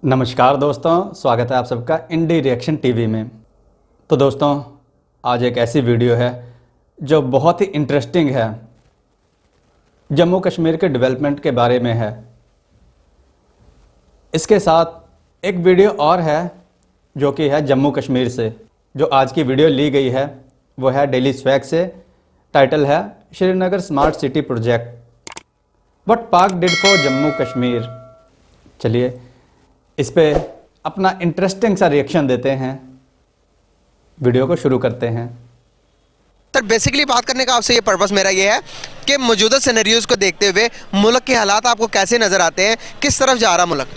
नमस्कार दोस्तों, स्वागत है आप सबका इंडी रिएक्शन टीवी में। तो दोस्तों, आज एक ऐसी वीडियो है जो बहुत ही इंटरेस्टिंग है, जम्मू कश्मीर के डेवलपमेंट के बारे में है। इसके साथ एक वीडियो और है जो कि है जम्मू कश्मीर से। जो आज की वीडियो ली गई है वो है डेली स्वैग से। टाइटल है Srinagar smart city project, what पाक डिड फॉर जम्मू कश्मीर। चलिए इस पे अपना इंटरेस्टिंग सा रिएक्शन देते हैं। वीडियो को शुरू करते हैं। सर, बेसिकली बात करने का आपसे ये पर्पस मेरा ये है कि मौजूदा सिनेरियोज को देखते हुए मुल्क के हालात आपको कैसे नज़र आते हैं, किस तरफ जा रहा मुल्क?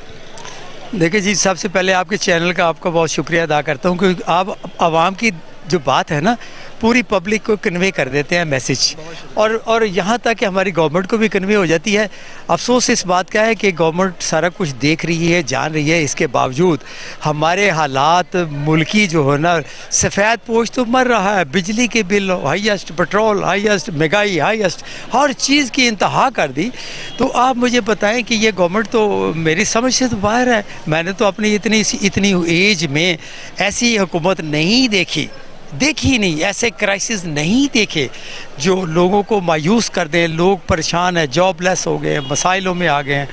देखिए जी, सबसे पहले आपके चैनल का आपका बहुत शुक्रिया अदा करता हूँ क्योंकि आप आवाम की जो बात है ना पूरी पब्लिक को कन्वे कर देते हैं मैसेज, और यहाँ तक कि हमारी गवर्नमेंट को भी कन्वे हो जाती है। अफसोस इस बात का है कि गवर्नमेंट सारा कुछ देख रही है, जान रही है, इसके बावजूद हमारे हालात मुल्की जो है ना, सफ़ेद पोश तो मर रहा है, बिजली के बिल हाईएस्ट, पेट्रोल हाईएस्ट, महंगाई हाईएस्ट, हर चीज़ की इंतहा कर दी। तो आप मुझे बताएं कि ये गवर्नमेंट तो मेरी समझ से तो बाहर है। मैंने तो अपनी इतनी एज में ऐसी हुकूमत नहीं देखी नहीं, ऐसे क्राइसिस नहीं देखे जो लोगों को मायूस कर दें। लोग परेशान हैं, जॉबलेस हो गए हैं, मसाइलों में आ गए हैं,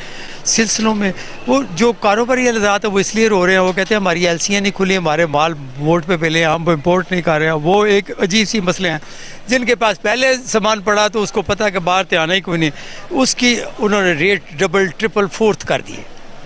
सिलसिलों में। वो जो कारोबारी हज़रात है वो इसलिए रो रहे हैं, वो कहते हैं हमारी एलसियाँ नहीं खुली, हमारे माल मोड पे मिले, हम इम्पोर्ट नहीं कर रहे हैं। वो एक अजीब सी मसले हैं। जिनके पास पहले सामान पड़ा तो उसको पता है कि बाहर तो आना ही कोई नहीं, उसकी उन्होंने रेट डबल ट्रिपल फोर्थ कर दिए।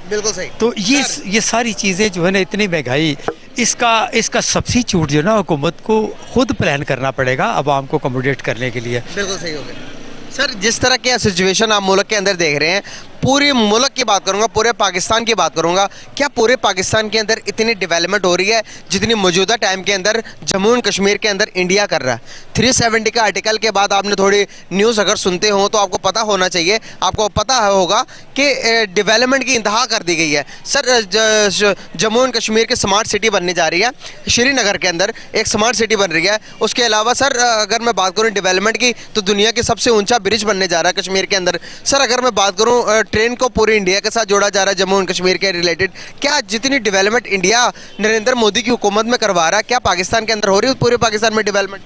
बिल्कुल सही। तो ये सारी चीज़ें जो है ना, इतनी महंगाई, इसका सब्सिट्यूट जो है ना हुकूमत को खुद प्लान करना पड़ेगा आवाम को अकोमोडेट करने के लिए। बिल्कुल सही हो गया सर। जिस तरह की सिचुएशन आप मुल्क के अंदर देख रहे हैं, पूरे मुल्क की बात करूंगा, पूरे पाकिस्तान की बात करूंगा, क्या पूरे पाकिस्तान के अंदर इतनी डेवलपमेंट हो रही है जितनी मौजूदा टाइम के अंदर जम्मू एंड कश्मीर के अंदर इंडिया कर रहा है? 370 का आर्टिकल के बाद आपने थोड़ी न्यूज़ अगर सुनते हो तो आपको पता होना चाहिए, आपको पता होगा कि डेवलपमेंट की इंतहा कर दी गई है। सर, जम्मू एंड कश्मीर की स्मार्ट सिटी बनने जा रही है, श्रीनगर के अंदर एक स्मार्ट सिटी बन रही है। उसके अलावा सर, अगर मैं बात करूँ डेवलपमेंट की, तो दुनिया के सबसे ऊंचा ब्रिज बनने जा रहा है कश्मीर के अंदर। सर, अगर मैं बात करूँ ट्रेन को पूरी इंडिया के साथ जोड़ा जा रहा है जम्मू एंड कश्मीर के रिलेटेड। क्या जितनी डेवलपमेंट इंडिया नरेंद्र मोदी की हुकूमत में करवा रहा है, क्या पाकिस्तान के अंदर हो रही है पूरे पाकिस्तान में डेवलपमेंट?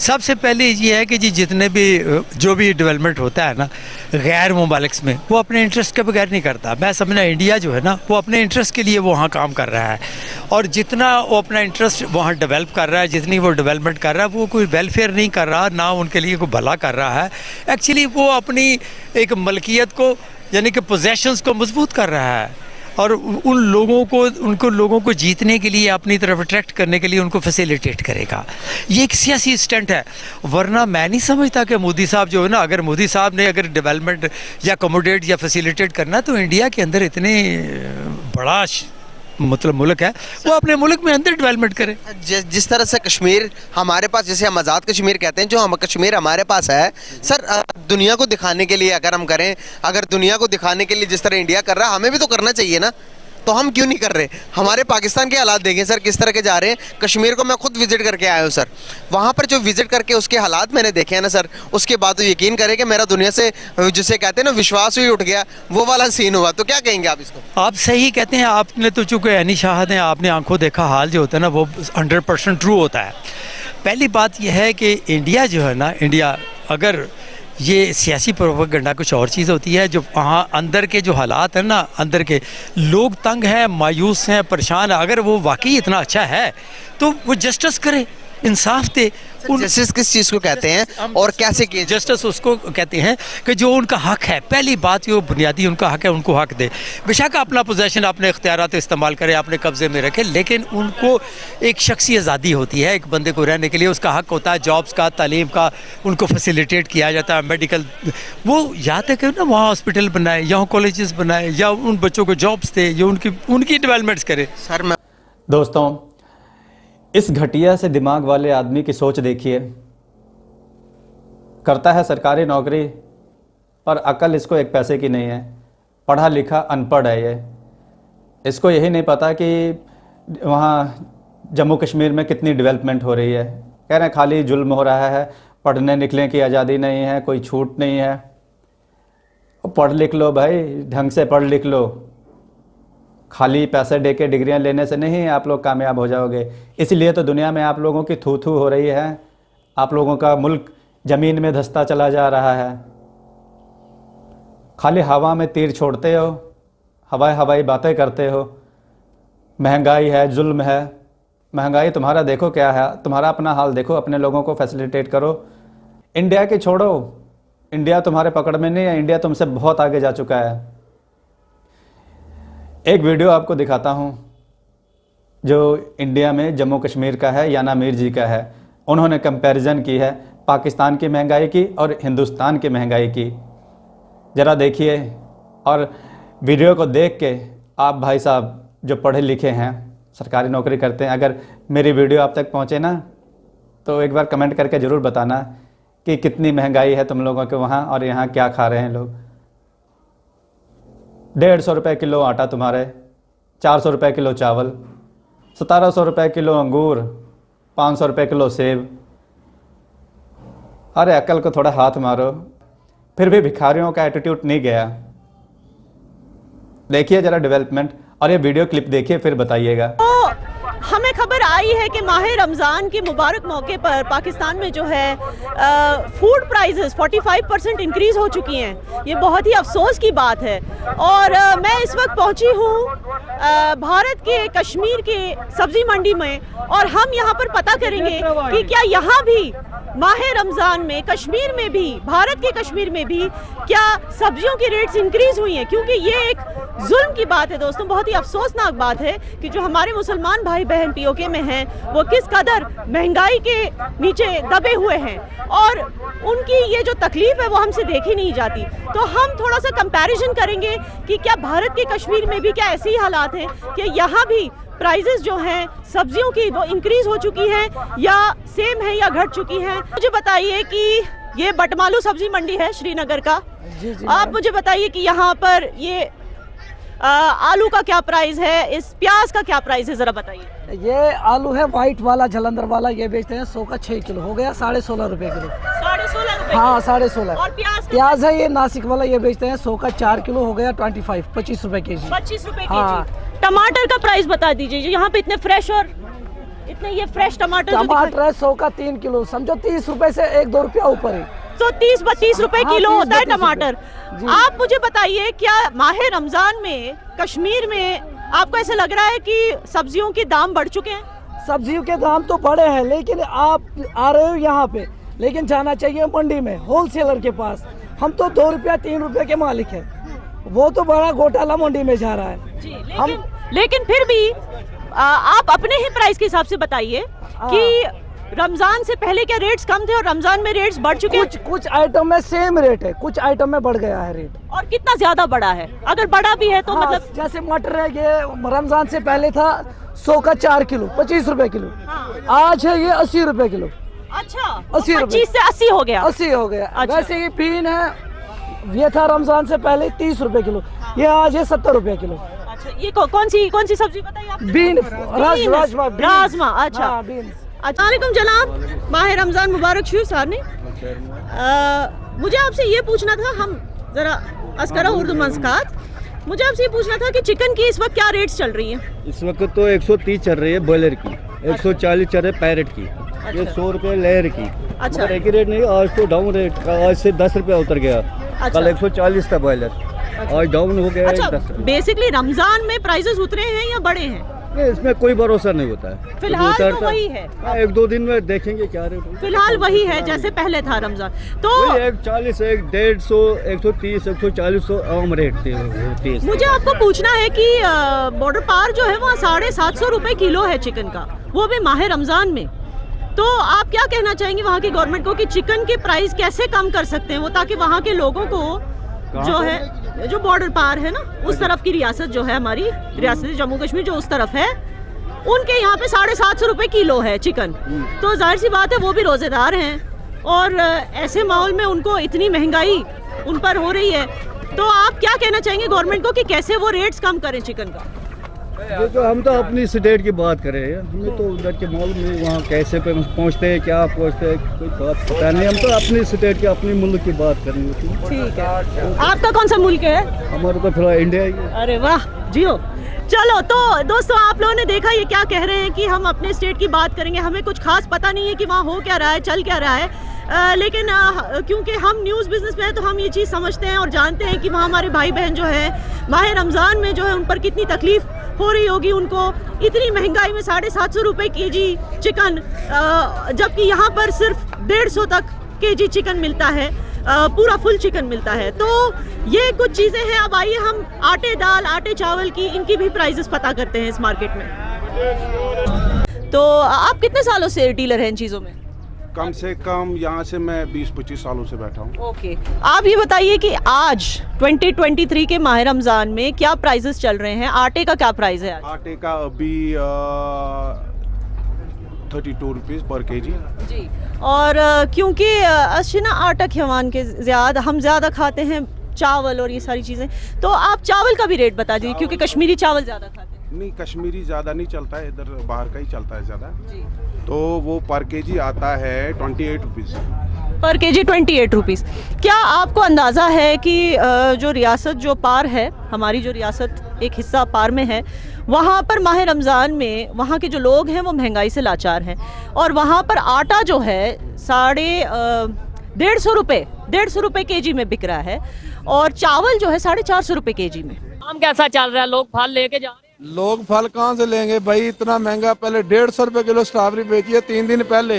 सबसे पहले ये है कि जी जितने भी जो भी डेवलपमेंट होता है ना गैर मुमालिक में, वो अपने इंटरेस्ट के बगैर नहीं करता। मैं समझना इंडिया जो है ना वो अपने इंटरेस्ट के लिए वो वहाँ काम कर रहा है, और जितना वो अपना इंटरेस्ट वहाँ डेवलप कर रहा है, जितनी वो डेवलपमेंट कर रहा है, वो कोई वेलफेयर नहीं कर रहा, ना उनके लिए कोई भला कर रहा है। एक्चुअली वो अपनी एक मलकियत को, यानी कि पोजेशंस को मजबूत कर रहा है, और उन लोगों को जीतने के लिए, अपनी तरफ अट्रैक्ट करने के लिए उनको फैसिलिटेट करेगा। ये एक सियासी स्टंट है। वरना मैं नहीं समझता कि मोदी साहब जो है ना, अगर मोदी साहब ने अगर डेवलपमेंट या अकोमोडेट या फैसिलिटेट करना, तो इंडिया के अंदर इतने बड़ा मतलब मुल्क है, वो अपने मुल्क में अंदर डेवलपमेंट करे। जिस तरह से कश्मीर हमारे पास, जैसे हम आज़ाद कश्मीर कहते हैं, जो हम कश्मीर हमारे पास है सर, दुनिया को दिखाने के लिए अगर हम करें, अगर दुनिया को दिखाने के लिए जिस तरह इंडिया कर रहा है, हमें भी तो करना चाहिए ना। तो हम क्यों नहीं कर रहे? हमारे पाकिस्तान के हालात देखें सर, किस तरह के जा रहे हैं। कश्मीर को मैं खुद विजिट करके आया हूँ सर। वहाँ पर जो विजिट करके उसके हालात मैंने देखे हैं ना सर, उसके बाद तो यकीन करें कि मेरा दुनिया से, जिसे कहते हैं ना, विश्वास भी उठ गया, वो वाला सीन हुआ। तो क्या कहेंगे आप इसको? आप सही कहते हैं। आपने तो चूँकि ऐनी शाहद हैं, आपने आंखों देखा हाल जो होता है ना, वो 100% ट्रू होता है। पहली बात यह है कि इंडिया जो है ना, इंडिया अगर ये सियासी प्रोपेगेंडा कुछ और चीज़ होती है। जो वहाँ अंदर के जो हालात हैं ना, अंदर के लोग तंग हैं, मायूस हैं, परेशान हैं, अगर वो वाकई इतना अच्छा है तो वो जस्टिस करे, इंसाफ दे। जस्टिस किस चीज़ को कहते हैं और कैसे किए? जस्टिस उसको कहते हैं कि जो उनका हक है, पहली बात ये बुनियादी उनका हक है, उनको हक दे। बेशक अपना पोजेशन, अपने इख्तियारात इस्तेमाल करे, अपने कब्जे में रखे, लेकिन उनको एक शख्सी आज़ादी होती है। एक बंदे को रहने के लिए उसका हक होता है, जॉब्स का, तालीम का, उनको फैसिलिटेट किया जाता है, मेडिकल। वो या तक ना वहाँ हॉस्पिटल बनाए, यहाँ कॉलेजेस बनाए, या उन बच्चों को जॉब्स दे, या उनकी डेवलपमेंट्स करे। सर मैं दोस्तों, इस घटिया से दिमाग वाले आदमी की सोच देखिए। करता है सरकारी नौकरी, पर अकल इसको एक पैसे की नहीं है। पढ़ा लिखा अनपढ़ है ये। इसको यही नहीं पता कि वहाँ जम्मू कश्मीर में कितनी डेवलपमेंट हो रही है। कह रहे हैं खाली जुल्म हो रहा है, पढ़ने निकलने की आज़ादी नहीं है, कोई छूट नहीं है। पढ़ लिख लो भाई, ढंग से पढ़ लिख लो। खाली पैसे दे के डिग्रियाँ लेने से नहीं आप लोग कामयाब हो जाओगे। इसलिए तो दुनिया में आप लोगों की थू थू हो रही है, आप लोगों का मुल्क ज़मीन में धंसता चला जा रहा है। खाली हवा में तीर छोड़ते हो, हवाई बातें करते हो। महंगाई है, जुल्म है। महंगाई तुम्हारा देखो क्या है, तुम्हारा अपना हाल देखो, अपने लोगों को फैसिलिटेट करो। इंडिया की छोड़ो, इंडिया तुम्हारे पकड़ में नहीं है, इंडिया तुमसे बहुत आगे जा चुका है। एक वीडियो आपको दिखाता हूँ जो इंडिया में जम्मू कश्मीर का है, याना मीर जी का है। उन्होंने कंपैरिजन की है पाकिस्तान की महंगाई की और हिंदुस्तान की महंगाई की। ज़रा देखिए और वीडियो को देख के आप भाई साहब जो पढ़े लिखे हैं, सरकारी नौकरी करते हैं, अगर मेरी वीडियो आप तक पहुँचे ना तो एक बार कमेंट करके ज़रूर बताना कि कितनी महंगाई है तुम लोगों के वहाँ और यहाँ क्या खा रहे हैं लोग। 150 रुपये किलो आटा तुम्हारे, 400 रुपये किलो चावल, 1700 रुपये किलो अंगूर, 500 रुपये किलो सेब। अरे अकल को थोड़ा हाथ मारो। फिर भी भिखारियों का एटीट्यूड नहीं गया। देखिए ज़रा डेवलपमेंट, और ये वीडियो क्लिप देखिए फिर बताइएगा। तो हमें खबर आई है कि माह रमज़ान के मुबारक मौके पर पाकिस्तान में जो है फूड प्राइसेस 45% इंक्रीज हो चुकी हैं। ये बहुत ही अफसोस की बात है। और मैं इस वक्त पहुंची हूँ भारत के कश्मीर के सब्जी मंडी में, और हम यहाँ पर पता करेंगे कि क्या यहाँ भी माह रमज़ान में कश्मीर में भी, भारत के कश्मीर में भी क्या सब्जियों की रेट्स इंक्रीज हुई हैं। क्योंकि ये एक जुल्म की बात है दोस्तों, बहुत ही अफसोसनाक बात है कि जो हमारे मुसलमान भाई बहन पीओके में हैं वो किस कदर महंगाई के नीचे दबे हुए हैं, और उनकी ये जो तकलीफ है वो हमसे देखी नहीं जाती। तो हम थोड़ा सा कंपैरिजन करेंगे कि क्या भारत के कश्मीर में भी क्या ऐसे ही हालात हैं कि यहाँ भी प्राइसेस जो हैं सब्जियों की वो इंक्रीज हो चुकी हैं या सेम है या घट चुकी हैं। मुझे बताइए कि ये बटमालू सब्जी मंडी है श्रीनगर का। जी, आप मुझे बताइए कि यहाँ पर ये आलू का क्या प्राइस है, इस प्याज का क्या प्राइस है, जरा बताइए। ये आलू है वाइट वाला, जलंधर वाला, ये बेचते हैं 100 का 6 किलो, हो गया 16.5 रुपए किलो। 16.5 रुपए? हाँ 16.5। और प्याज है ये नासिक वाला, ये बेचते हैं 100 का 4 किलो, हो गया 25 रुपए के जी। 25 रुपए हाँ। के जी। टमाटर का प्राइस बता दीजिए, यहाँ पे इतने फ्रेश और इतने ये फ्रेश टमाटर है 100 का 3 किलो, समझो 30 रुपए से 1-2 रुपया ऊपर है। तो 30-32 रुपए किलो होता है टमाटर। आप मुझे बताइए क्या माह रमजान में कश्मीर में आपको ऐसा लग रहा है कि सब्जियों के दाम बढ़ चुके हैं? सब्जियों के दाम तो बढ़े हैं, लेकिन आप आ रहे हो यहाँ पे, लेकिन जाना चाहिए मंडी में, होलसेलर के पास। हम तो 2 रुपया 3 रुपए के मालिक है, वो तो बड़ा घोटाला मंडी में जा रहा है जी। लेकिन फिर भी आप अपने ही प्राइस के हिसाब से बताइए कि रमजान से पहले क्या रेट्स कम थे और रमजान में रेट्स बढ़ चुके हैं? कुछ आइटम में सेम रेट है, कुछ आइटम में बढ़ गया है रेट। और कितना ज्यादा बढ़ा है? अगर बढ़ा भी है तो मतलब जैसे मटर है, ये रमजान से पहले था 100 का 4 किलो 25 रुपए किलो। आज है ये 80 रुपए किलो। अच्छा, 80 रुपए 25 से 80 हो गया। 80 हो गया। अच्छा। वैसे ये बीन है, ये था रमजान से पहले 30 रुपए किलो, ये आज है 70 रुपए किलो। अच्छा, ये कौन सी सब्जी बताई आपने? बीन, राजमा। अच्छा, बीन। अस्सलामुअलैकुम जनाब, माह रमजान मुबारक शू सारने। मुझे आपसे ये पूछना था, हम जरा अस्करा उर्दू मस्कात, मुझे आपसे ये पूछना था कि चिकन की इस वक्त क्या रेट्स चल रही हैं? इस वक्त तो 130 चल रही है बॉयलर की, 140 चल रही है पैरेट की, ये 100 रुपए लेयर की। अच्छा। एक ही रेट नहीं, आज तो डाउन रेट का, आज से 10 रुपया उतर गया। अच्छा। कल 140 था बॉयलर, आज डाउन हो गया। अच्छा, 10 रुपये। बेसिकली रमजान में प्राइसेस उतरे हैं या बढ़े हैं? इसमें कोई भरोसा नहीं होता है, फिलहाल तो वही है। 1-2 दिन में देखेंगे क्या रेट। फिलहाल वही है जैसे पहले था रमजान। तो 140, 150, 130, 140 आम रेट थे। मुझे आपको पूछना है कि बॉर्डर पार जो है वहाँ 750 रुपए किलो है चिकन का, वो भी माह रमजान में। तो आप क्या कहना चाहेंगे वहाँ की गवर्नमेंट को कि चिकन के प्राइस कैसे कम कर सकते हैं वो, ताकि वहाँ के लोगों को जो है, जो बॉर्डर पार है ना, उस तरफ की रियासत जो है, हमारी रियासत जम्मू कश्मीर जो उस तरफ है, उनके यहाँ पे 750 रुपए किलो है चिकन। तो जाहिर सी बात है वो भी रोजेदार हैं, और ऐसे माहौल में उनको इतनी महंगाई उन पर हो रही है। तो आप क्या कहना चाहेंगे गवर्नमेंट को कि कैसे वो रेट्स कम करें चिकन का? देखो हम तो अपनी स्टेट की बात कर रहे हैं, हमें तो उधर के मालूम नहीं वहाँ कैसे पे पहुँचते हैं, क्या पहुँचते हैं, कोई बात पता नहीं। हम तो अपनी स्टेट की अपने मुल्क की बात करनी होती है। ठीक है, आपका कौन सा मुल्क है? हमारा तो फिलहाल इंडिया ही है। अरे वाह, जियो। चलो तो दोस्तों, आप लोगों ने देखा ये क्या कह रहे हैं कि हम अपने स्टेट की बात करेंगे, हमें कुछ खास पता नहीं है कि वहाँ हो क्या रहा है, चल क्या रहा है। लेकिन क्योंकि हम न्यूज़ बिज़नेस में हैं तो हम ये चीज़ समझते हैं और जानते हैं कि वहाँ हमारे भाई बहन जो है माह रमज़ान में जो है उन पर कितनी तकलीफ़ हो रही होगी उनको, इतनी महंगाई में 750 रुपये केजी चिकन, जबकि यहाँ पर सिर्फ 150 तक केजी चिकन मिलता है, पूरा फुल चिकन मिलता है। तो ये कुछ चीज़ें हैं। अब आइए हम आटे दाल, आटे चावल की, इनकी भी प्राइसेस पता करते हैं इस मार्केट में। तो आप कितने सालों से डीलर हैं इन चीज़ों में? कम से कम यहाँ से मैं 20-25 सालों से बैठा हूँ। ओके, आप ये बताइए कि आज 2023 के माह रमज़ान में क्या प्राइसेस चल रहे हैं? आटे का क्या प्राइस है आज? आटे का अभी 32 रुपीज़ पर केजी। जी, और क्योंकि अच्छे ना आटा खिवान के हम ज़्यादा खाते हैं चावल और ये सारी चीज़ें, तो आप चावल का भी रेट बता दीजिए, क्योंकि कश्मीरी चावल ज़्यादा खाते हैं। नहीं, कश्मीरी ज़्यादा नहीं चलता है, इधर बाहर का ही चलता है ज़्यादा। तो वो पर केजी आता है 28 रुपीज़। पर केजी 28 रुपीज़। क्या आपको अंदाज़ा है कि जो रियासत जो पार है, हमारी जो रियासत एक हिस्सा पार में है, वहाँ पर माह रमज़ान में वहाँ के जो लोग हैं वो महंगाई से लाचार हैं, और वहाँ पर आटा जो है 150 रुपये केजी में बिक रहा है, और चावल जो है 450 रुपये केजी में। काम कैसा चल रहा है? लोग फल लेके जा रहे हैं? लोग फल कहाँ से लेंगे भाई, इतना महंगा। पहले 150 रुपए किलो स्ट्रॉबेरी बेची है 3 दिन पहले,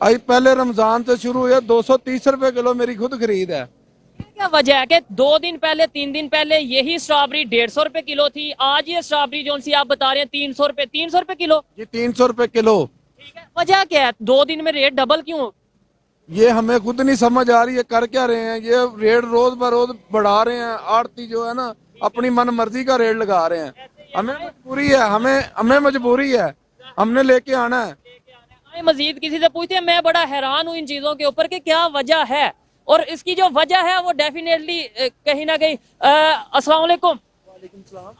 आज पहले रमजान से शुरू हुई है 230 रुपए किलो मेरी खुद खरीद है। क्या वजह है कि 2 दिन पहले 3 दिन पहले यही स्ट्रॉबेरी 150 रुपए किलो थी, आज ये स्ट्रॉबेरी जो सी आप बता रहे हैं 300 रुपए किलो? ये 300 रुपए किलो। ठीक है, वजह क्या है? 2 दिन में रेट डबल क्यों? ये हमें खुद नहीं समझ आ रही है, कर क्या रहे हैं। ये रेट रोज ब रोज बढ़ा रहे हैं, आड़ती जो है ना अपनी मन मर्जी का रेट लगा रहे हैं। हमें मजबूरी है, हमें मजबूरी है, हमने लेके आना है। मजीद किसी से पूछते हैं। मैं बड़ा हैरान हूँ इन चीजों के ऊपर कि क्या वजह है, और इसकी जो वजह है वो डेफिनेटली कहीं ना कहीं। अस्सलाम वालेकुम।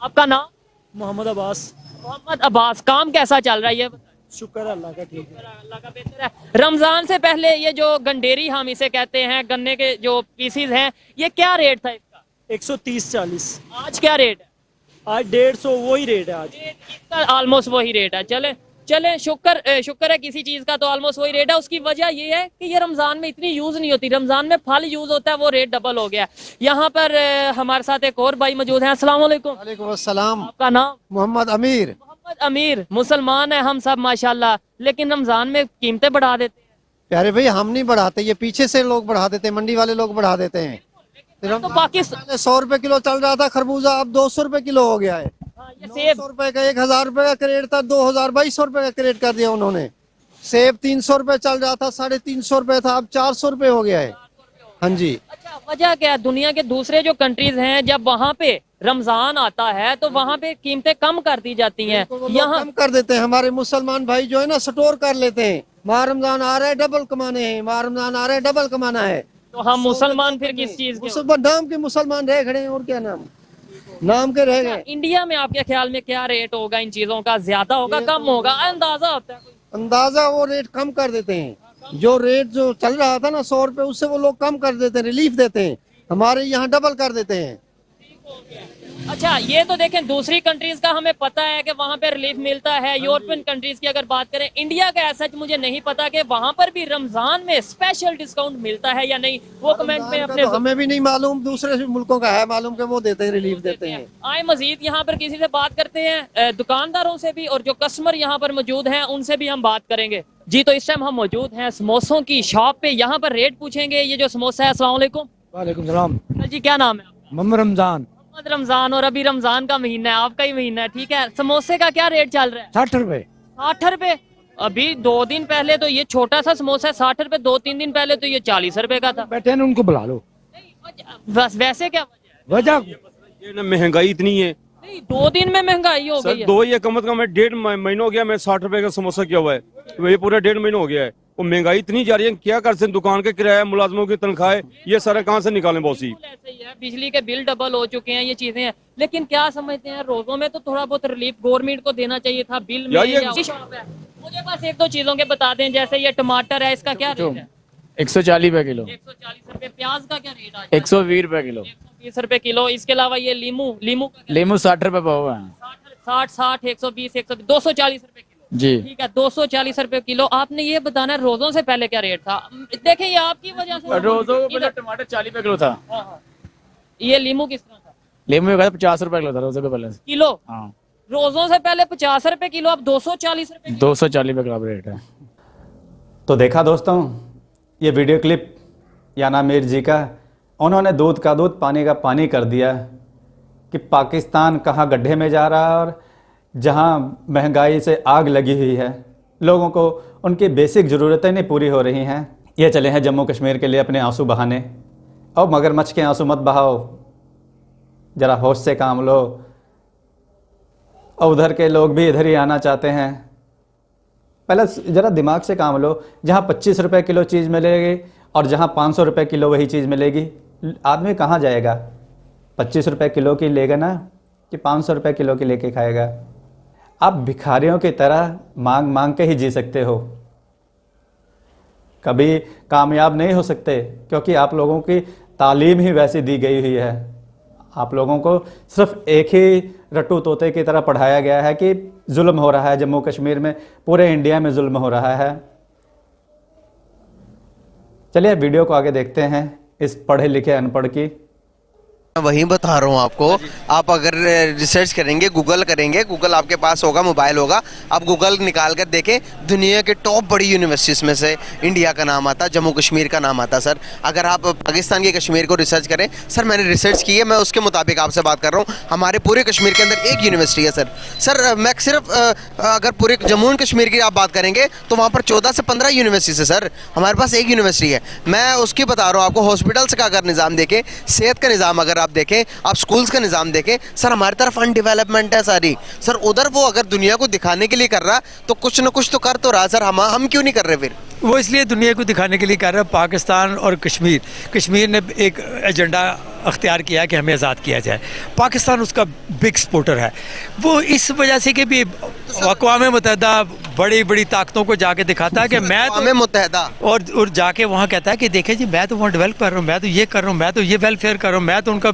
आपका नाम? मोहम्मद अब्बास। मोहम्मद अब्बास, काम कैसा चल रहा है ये? शुक्र है अल्लाह का, ठीक है। अल्लाह का बेहतर है। रमजान से पहले ये जो गंडेरी हम इसे कहते हैं, गन्ने के जो पीसीज हैं, ये क्या रेट था इसका? 130-40। आज क्या रेट है? आज 150 वही रेट है आज। ऑलमोस्ट वही रेट है। चले शुक्र है किसी चीज का तो ऑलमोस्ट वही रेट है। उसकी वजह ये है कि ये रमजान में इतनी यूज नहीं होती, रमजान में फल यूज होता है, वो रेट डबल हो गया। यहाँ पर हमारे साथ एक और भाई मौजूद हैं। अस्सलाम वालेकुम। वालेकुम अस्सलाम। आपका नाम? मोहम्मद अमीर। मोहम्मद अमीर, मुसलमान है हम सब माशाल्लाह, लेकिन रमजान में कीमतें बढ़ा देते हैं। प्यारे भाई हम नहीं बढ़ाते, ये पीछे से लोग बढ़ा देते हैं, मंडी वाले लोग बढ़ा देते हैं। तो पाकिस्तान 100 रुपए किलो चल रहा था खरबूजा, अब 200 रुपए किलो हो गया है। 900 रुपए का 1000 रुपए का क्रेट था, 2200 रुपए का क्रेट कर दिया उन्होंने। सेब 300 रुपए चल रहा था, 350 रुपए था, अब 400 रुपए हो गया है। हाँ जी। अच्छा, वजह क्या है? दुनिया के दूसरे जो कंट्रीज हैं, जब वहाँ पे रमजान आता है तो वहाँ पे कीमतें कम कर दी जाती हैं, यहाँ कम कर देते हैं। हमारे मुसलमान भाई जो है ना स्टोर कर लेते हैं, माह रमजान आ रहा है डबल कमाने हैं, माह रमजान आ रहा है डबल कमाना है। तो हम मुसलमान फिर किस चीज के? नाम के मुसलमान रह खड़े हैं, और क्या नाम के रह गए। इंडिया में आपके ख्याल में क्या रेट होगा इन चीजों का? ज्यादा होगा, कम होगा? अंदाजा होता है? अंदाजा वो रेट कम कर देते हैं। जो रेट जो चल रहा था ना 100 रुपए, उससे वो लोग कम कर देते हैं, रिलीफ देते हैं। हमारे यहाँ डबल कर देते हैं। अच्छा, ये तो देखें दूसरी कंट्रीज का हमें पता है कि वहाँ पे रिलीफ मिलता है। यूरोपियन कंट्रीज की अगर बात करें, इंडिया का ऐसा मुझे नहीं पता कि वहाँ पर भी रमजान में स्पेशल डिस्काउंट मिलता है या नहीं। वो कमेंट में अपने तो हमें भी नहीं मालूम, दूसरे मुल्कों का है मालूम कि वो देते हैं, रिलीफ देते हैं। आए मजीद यहाँ पर किसी से बात करते हैं, दुकानदारों से भी, और जो कस्टमर यहाँ पर मौजूद हैं उनसे भी हम बात करेंगे। जी, तो इस टाइम हम मौजूद हैं समोसों की शॉप पे, यहाँ पर रेट पूछेंगे। ये जो समोसा है, अस्सलाम वालेकुम। वालेकुम सलाम। जी, क्या नाम है? मोहम्मद रमजान। रमजान, और अभी रमजान का महीना है, आपका ही महीना है, ठीक है। समोसे का क्या रेट चल रहा है? 60 रुपए। 60 रुपए। अभी 2 दिन पहले तो ये छोटा सा समोसा 60 रुपए, 2-3 दिन पहले तो ये 40 रुपए का था। बैठे हैं उनको बुला लो। बस वैसे क्या वजह ये ना महंगाई इतनी है। नहीं, 2 दिन में महंगाई हो गई है। 2 या कम से कम 1.5 महीना हो गया, मैं 60 रुपए का समोसा किया हुआ है, ये पूरा 1.5 महीना हो गया है। वो महंगाई इतनी जा रही है, क्या कर सकते, दुकान के किराया, मुलाजमों की तनख्वाहें, ये सारा कहाँ से निकालें बॉसी। ऐसे ही है, बिजली के बिल डबल हो चुके हैं, ये चीजें हैं। लेकिन क्या समझते हैं, रोजों में तो थोड़ा बहुत रिलीफ गवर्नमेंट को देना चाहिए था, बिल में या शॉप है। मुझे बस 1-2 चीजों के बता दें, जैसे ये टमाटर है, इसका क्या रेट है? 140 रुपए किलो। 140 रुपए। प्याज का क्या रेट है? 120 रुपए किलो। 120 रुपए किलो। इसके अलावा ये लीमू लीमू 60 रुपए पाव है। 60, 120, 120, 240 रुपए किलो। जी ठीक है, 240 रुपए किलो। आपने ये बताना है रोजों से पहले क्या रेट था? देखें, ये आपकी वजह से रोजों को पहले टमाटर 40 रुपए किलो था। ये लीमू किस तरह था? लीमू का 50 रुपए किलो था रोजों के पहले किलो। हाँ, रोजों से पहले 50 रुपए किलो, अब 240 रुपए। 240 रुपए किलो रेट है। तो देखा दोस्तों, ये वीडियो क्लिप याना मीर जी का, उन्होंने दूध का दूध पानी का पानी कर दिया कि पाकिस्तान कहाँ गड्ढे में जा रहा है और जहाँ महंगाई से आग लगी हुई है, लोगों को उनकी बेसिक ज़रूरतें नहीं पूरी हो रही हैं। ये चले हैं जम्मू कश्मीर के लिए अपने आंसू बहाने। और मगरमच्छ के आंसू मत बहाओ, ज़रा होश से काम लो। और उधर के लोग भी इधर ही आना चाहते हैं, पहले ज़रा दिमाग से काम लो। जहाँ 25 रुपए किलो चीज़ मिलेगी और जहाँ 500 रुपए किलो वही चीज़ मिलेगी, आदमी कहाँ जाएगा? 25 रुपए किलो की लेगा ना कि 500 रुपए किलो की लेके खाएगा? आप भिखारियों की तरह मांग मांग के ही जी सकते हो, कभी कामयाब नहीं हो सकते, क्योंकि आप लोगों की तालीम ही वैसी दी गई हुई है। आप लोगों को सिर्फ एक ही रट्टू तोते की तरह पढ़ाया गया है कि जुल्म हो रहा है जम्मू कश्मीर में, पूरे इंडिया में जुल्म हो रहा है। चलिए वीडियो को आगे देखते हैं इस पढ़े लिखे अनपढ़ की। वही बता रहा हूँ आपको, आप अगर रिसर्च करेंगे, गूगल करेंगे, गूगल आपके पास होगा, मोबाइल होगा, आप गूगल निकाल कर देखें, दुनिया के टॉप बड़ी यूनिवर्सिटीज़ में से इंडिया का नाम आता, जम्मू कश्मीर का नाम आता। सर अगर आप पाकिस्तान के कश्मीर को रिसर्च करें, सर मैंने रिसर्च की है, मैं उसके मुताबिक आपसे बात कर रहा हूँ। हमारे पूरे कश्मीर के अंदर एक यूनिवर्सिटी है सर। सर मैं सिर्फ अगर पूरे जम्मू एंड कश्मीर की आप बात करेंगे तो वहाँ पर 14 से 15 यूनिवर्सिटीज़ है सर, हमारे पास एक यूनिवर्सिटी है। मैं उसकी बता रहा हूँ आपको। हॉस्पिटल्स का अगर निज़ाम देखें, सेहत का निज़ाम अगर आप देखें, आप स्कूल्स का निज़ाम देखें, सर हमारी तरफ अनडेवलपमेंट है सारी। सर उधर वो अगर दुनिया को दिखाने के लिए कर रहा तो कुछ ना कुछ तो कर तो रहा सर, हम क्यों नहीं कर रहे? फिर वो इसलिए दुनिया को दिखाने के लिए कर रहा है। पाकिस्तान और कश्मीर ने एक एजेंडा अख्तियार किया कि हमें आज़ाद किया जाए। पाकिस्तान उसका बिग सपोर्टर है। वो इस वजह से कि भी अक़वाम मुत्तहिदा बड़ी बड़ी ताकतों को जाके दिखाता है कि मैं तो मुत्तहिदा और जाके वहाँ कहता है कि देखें जी, मैं तो वहाँ डेवलप कर रहा हूँ, मैं तो ये कर रहा हूँ, मैं तो ये वेलफेयर कर रहा हूँ, मैं तो उनका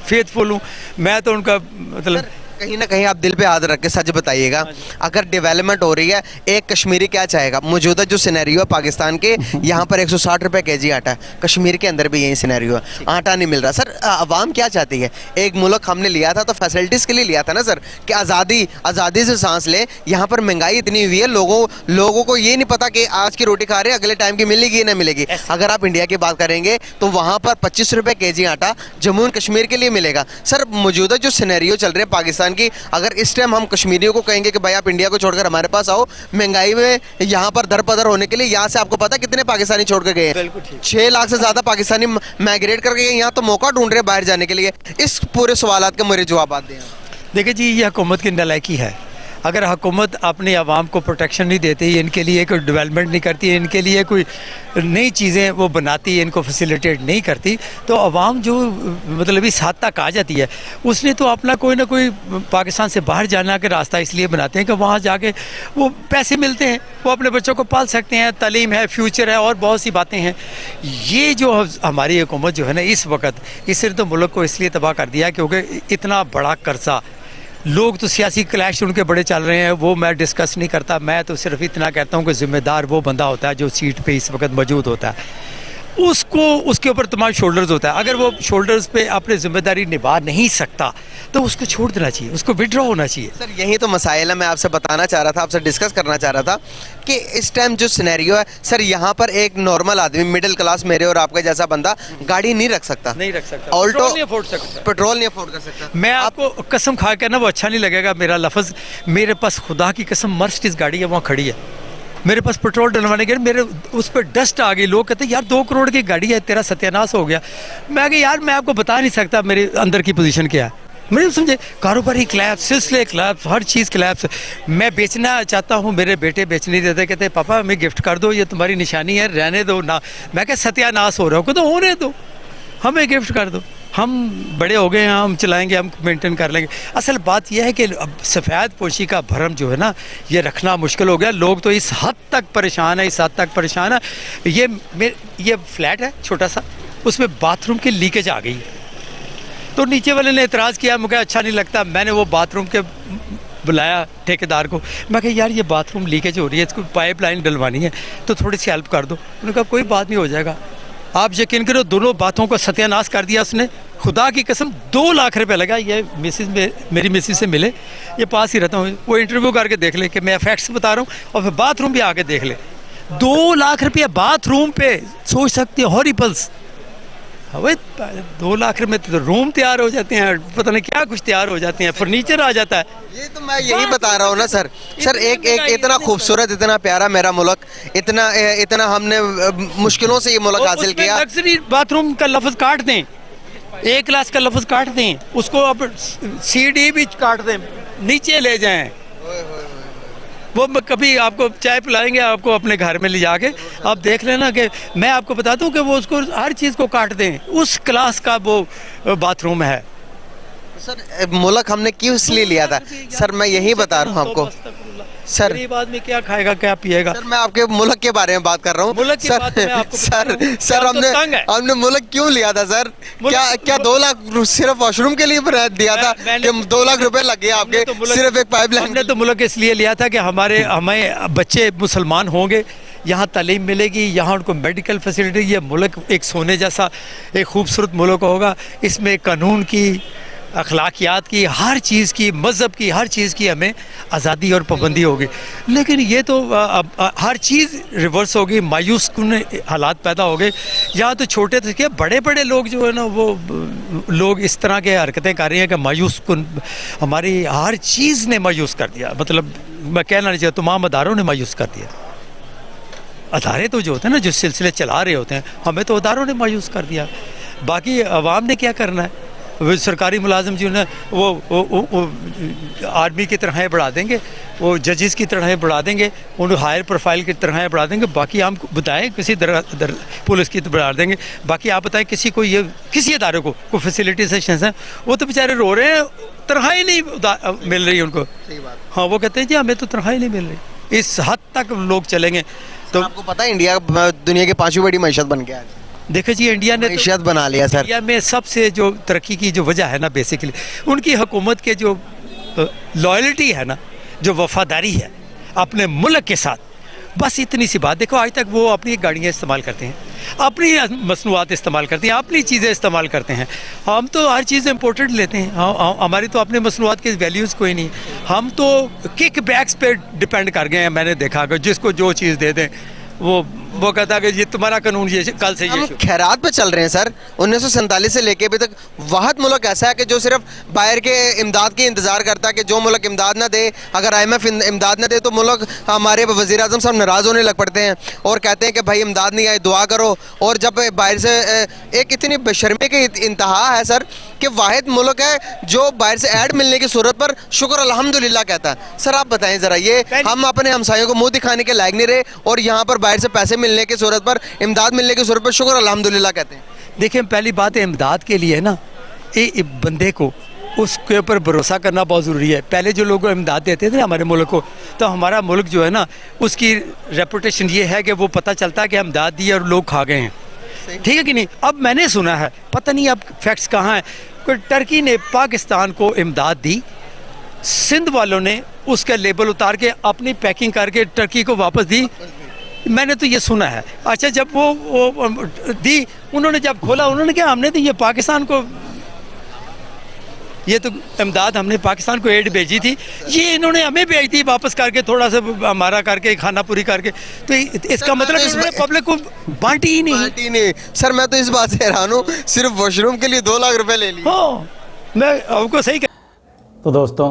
फेथफुल हूँ, मैं तो उनका मतलब। कहीं ना कहीं आप दिल पे हाथ रख के सच बताइएगा, अगर डेवलपमेंट हो रही है, एक कश्मीरी क्या चाहेगा? मौजूदा जो सिनेरियो है पाकिस्तान के, यहाँ पर 160 रुपए केजी आटा है, कश्मीर के अंदर भी यही सिनेरियो है, आटा नहीं मिल रहा। सर आवाम क्या चाहती है? एक मुल्क हमने लिया था तो फैसिलिटीज़ के लिए लिया था ना सर, कि आज़ादी से सांस लें। यहाँ पर महंगाई इतनी हुई है, लोगों को ये नहीं पता कि आज की रोटी खा रहे हैं, अगले टाइम की मिलेगी या नहीं मिलेगी। अगर आप इंडिया की बात करेंगे तो वहाँ पर 25 रुपए केजी आटा जम्मू एंड कश्मीर के लिए मिलेगा। सर मौजूदा जो सिनेरियो चल रहे हैं पाकिस्तान की, अगर इस टाइम हम कश्मीरियों को कहेंगे कि भाई आप इंडिया को छोड़कर हमारे पास आओ, महंगाई में यहाँ पर दरपदर होने के लिए, यहाँ से आपको पता कितने पाकिस्तानी छोड़ कर गए? 6 लाख से ज्यादा पाकिस्तानी माइग्रेट करके गए, यहाँ तो मौका ढूंढ रहे हैं बाहर जाने के लिए। इस पूरे सवालात के मुझे जवाब दें। देखिए जी, ये हुकूमत की नालायकी है। अगर हुकूमत अपने आवाम को प्रोटेक्शन नहीं देती, इनके लिए कोई डेवलपमेंट नहीं करती, इनके लिए कोई नई चीज़ें वो बनाती, इनको फैसिलिटेट नहीं करती, तो आवाम जो मतलब इस हद तक आ जाती है, उसने तो अपना कोई ना कोई पाकिस्तान से बाहर जाना का रास्ता इसलिए बनाते हैं कि वहाँ जाके वो पैसे मिलते हैं, वो अपने बच्चों को पाल सकते हैं, तालीम है, फ्यूचर है और बहुत सी बातें हैं। ये जो हमारी हुकूमत जो है ना इस वक्त, इसने तो मुल्क को इसलिए तबाह कर दिया क्योंकि इतना बड़ा कर्जा, लोग तो सियासी क्लैश उनके बड़े चल रहे हैं, वो मैं डिस्कस नहीं करता। मैं तो सिर्फ इतना कहता हूँ कि ज़िम्मेदार वो बंदा होता है जो सीट पे इस वक्त मौजूद होता है, उसको उसके ऊपर तमाम शोल्डर्स होता है। अगर वो शोल्डर्स पे अपनी जिम्मेदारी निभा नहीं सकता तो उसको छोड़ देना चाहिए, उसको विड्रॉ होना चाहिए। सर यही तो मसाइल है, मैं आपसे बताना चाह रहा था, आपसे डिस्कस करना चाह रहा था कि इस टाइम जो सिनेरियो है सर, यहाँ पर एक नॉर्मल आदमी, मिडिल क्लास, मेरे और आपका जैसा बंदा गाड़ी नहीं रख सकता, ऑल्टो पेट्रोल नहीं अफोर्ड कर सकता। मैं आपको कसम खा के ना, वो अच्छा नहीं लगेगा मेरा लफ्ज़, मेरे पास खुदा की कसम मर्सिडीज़ गाड़ी है, वहाँ खड़ी है, मेरे पास पेट्रोल डलवाने के मेरे उस पर डस्ट आ गई। लोग कहते हैं यार 2 करोड़ की गाड़ी है, तेरा सत्यानाश हो गया। मैं कि यार मैं आपको बता नहीं सकता मेरे अंदर की पोजीशन क्या है, मुझे समझे, कारोबारी क्लैप्स, सिलसिले क्लैप्स, हर चीज़ क्लैप्स। मैं बेचना चाहता हूँ, मेरे बेटे बेच नहीं देते, कहते पापा हमें गिफ्ट कर दो, ये तुम्हारी निशानी है, रहने दो ना। मैं क्या सत्यानाश हो रहा हूँ, तो होने दो, हमें गिफ्ट कर दो, हम बड़े हो गए हैं, हम चलाएंगे, हम मेंटेन कर लेंगे। असल बात यह है कि अब सफ़ेद पोशी का भरम जो है ना, ये रखना मुश्किल हो गया। लोग तो इस हद तक परेशान है, इस हद तक परेशान है। ये फ्लैट है छोटा सा, उसमें बाथरूम की लीकेज आ गई, तो नीचे वाले ने एतराज़ किया, मुझे अच्छा नहीं लगता। मैंने वो बाथरूम के बुलाया ठेकेदार को, मैं कहा यार ये बाथरूम लीकेज हो रही है, इसको पाइपलाइन डलवानी है, तो थोड़ी सी हेल्प कर दो। उन्होंने कहा कोई बात नहीं, हो जाएगा। आप यकीन करो, दोनों बातों को सत्यानाश कर दिया उसने। खुदा की कसम 2 लाख रुपए लगा। ये मेरी मिसिस से मिले, ये पास ही रहता हूँ, वो इंटरव्यू करके देख ले कि मैं फैक्ट्स बता रहा हूँ, और फिर बाथरूम भी आके देख ले। 2 लाख रुपया बाथरूम पे, सोच सकते हो, हॉरिबल्स। अबे 2 लाख में तो रूम तैयार हो जाते हैं, पता नहीं क्या कुछ तैयार हो जाते हैं, फर्नीचर आ जाता है। ये तो मैं यही बता रहा हूँ ना सर। सर एक इतना खूबसूरत, इतना प्यारा मेरा मुल्क, इतना हमने मुश्किलों से ये मुल्क हासिल किया। लग्जरी बाथरूम का लफ्ज काट दें, A क्लास का लफ्ज काट दें, उसको अब CD भी काट दें, नीचे ले जाएं। वो कभी आपको चाय पिलाएंगे, आपको अपने घर में ले जाके, आप देख लेना कि मैं आपको बता दूं कि वो उसको हर चीज़ को काट दें, उस क्लास का वो बाथरूम है। सर मुल्क हमने क्यों इसलिए लिया था सर, मैं यही बता रहा हूँ आपको। सर गरीब आदमी क्या खाएगा, क्या पिएगा? सर मैं आपके मुल्क के बारे में बात कर रहा हूँ। मुल्क की बात मैं आपको सर हमने मुल्क क्यों लिया था सर? क्या 2 लाख सिर्फ वॉशरूम के लिए दिया था कि 2 लाख रुपए लग गए आपके सिर्फ एक पाइपलाइन? हमने तो मुल्क इसलिए लिया था कि हमें बच्चे मुसलमान होंगे, यहाँ तालीम मिलेगी, यहाँ उनको मेडिकल फैसिलिटी, ये मुल्क एक सोने जैसा एक खूबसूरत मुल्क होगा। इसमें कानून की, अखलाकियात की, हर चीज़ की, मज़हब की, हर चीज़ की हमें आज़ादी और पाबंदी होगी। लेकिन ये तो हर चीज़ रिवर्स होगी, मायूस कुन हालात पैदा हो गए। यहाँ तो छोटे थे कि बड़े बड़े लोग जो है ना, वो लोग इस तरह के हरकतें कर रही हैं कि मायूस कुन, हमारी हर चीज़ ने मायूस कर दिया। मतलब मैं कहना नहीं चाहता, तमाम अदारों ने मायूस कर दिया। अदारे तो जो होते हैं ना, जो सिलसिले चला रहे होते हैं, हमें तो अदारों ने मायूस कर दिया। बाकी अवाम ने क्या करना है? वो सरकारी मुलाजिम जो है वो आर्मी की तरह बढ़ा देंगे, वो जजेस की तरह बढ़ा देंगे, उन हायर प्रोफाइल की तरह बढ़ा देंगे। बाकी हम बताएं किसी पुलिस की बढ़ा देंगे। बाकी आप बताएं किसी अदारे को कोई फैसिलिटी सेक्शन है, वो तो बेचारे रो रहे हैं, तनख्वाही नहीं मिल रही उनको। हाँ, वो कहते हैं जी हमें तो तनख्वाही नहीं मिल रही। इस हद तक लोग चलेंगे। तो आपको पता है इंडिया दुनिया की 5वीं बड़ी मईशत बन गया है। देखिए जी, इंडिया ने मईशत बना लिया सर। इंडिया में सबसे जो तरक्की की जो वजह है ना, बेसिकली उनकी हुकूमत के जो लॉयल्टी है ना, जो वफादारी है अपने मुल्क के साथ, बस इतनी सी बात। देखो आज तक वो अपनी गाड़ियाँ इस्तेमाल करते हैं, अपनी मसनूआत इस्तेमाल करते हैं, अपनी चीज़ें इस्तेमाल करते हैं। हम तो हर चीज़ इम्पोर्टेड लेते हैं, हमारी तो अपने मसनूआत की वैल्यूज़ कोई नहीं। हम तो किक बैक्स पे डिपेंड कर गए हैं। मैंने देखा कि जिसको जो चीज़ दे दें वो कहता है कि ये तुम्हारा कानून, ये कल से ये खैरात पे चल रहे हैं सर। 1947 से लेके अभी तक वाहद मुल्क ऐसा है कि जो सिर्फ बाहर के इमदाद की इंतज़ार करता है कि जो मुल्क इमदाद ना दे, अगर IMF इमदाद ना दे तो मुल्क, हमारे वज़ीर आज़म साहब नाराज़ होने लग पड़ते हैं और कहते हैं कि भाई इमदाद नहीं आई, दुआ करो। और जब बाहर से एक इतनी बेशर्मी की इंतहा है सर कि वाहिद मुल्क है जो बाहर से ऐड मिलने की सूरत पर शुक्र अल्हम्दुलिल्लाह कहता है। सर आप बताएं ज़रा, ये हम अपने हमसायों को मुँह दिखाने के लायक नहीं रहे और यहाँ पर बाहर से पैसे मिलने की सूरत पर, इमदाद मिलने की सूरत पर शुक्र अल्हम्दुलिल्लाह कहते हैं। देखिए, पहली बात है इमदाद के लिए ना, ये बंदे को उसके ऊपर भरोसा करना बहुत ज़रूरी है। पहले जो लोग इमदाद देते थे हमारे मुल्क को, तो हमारा मुल्क जो है ना, उसकी रेपुटेशन ये है कि वो पता चलता है कि इमदाद दी और लोग खा गए हैं। ठीक है कि नहीं? अब मैंने सुना है, पता नहीं अब फैक्ट्स कहाँ हैं, कोई टर्की ने पाकिस्तान को इमदाद दी, सिंध वालों ने उसका लेबल उतार के अपनी पैकिंग करके टर्की को वापस दी। मैंने तो ये सुना है। अच्छा, जब वो दी, उन्होंने जब खोला, उन्होंने क्या, हमने तो ये पाकिस्तान को, ये तो इमदाद हमने पाकिस्तान को एड भेजी थी, ये इन्होंने हमें भेज दी वापस करके, थोड़ा सा हमारा करके, खाना पूरी करके। तो इसका मतलब इन्होंने पब्लिक को बांटी ही नहीं। सर मैं तो इस बात से हैरान हूँ, सिर्फ वॉशरूम के लिए 2 लाख रुपए ले लिए। हाँ, मैं आपको सही तो दोस्तों,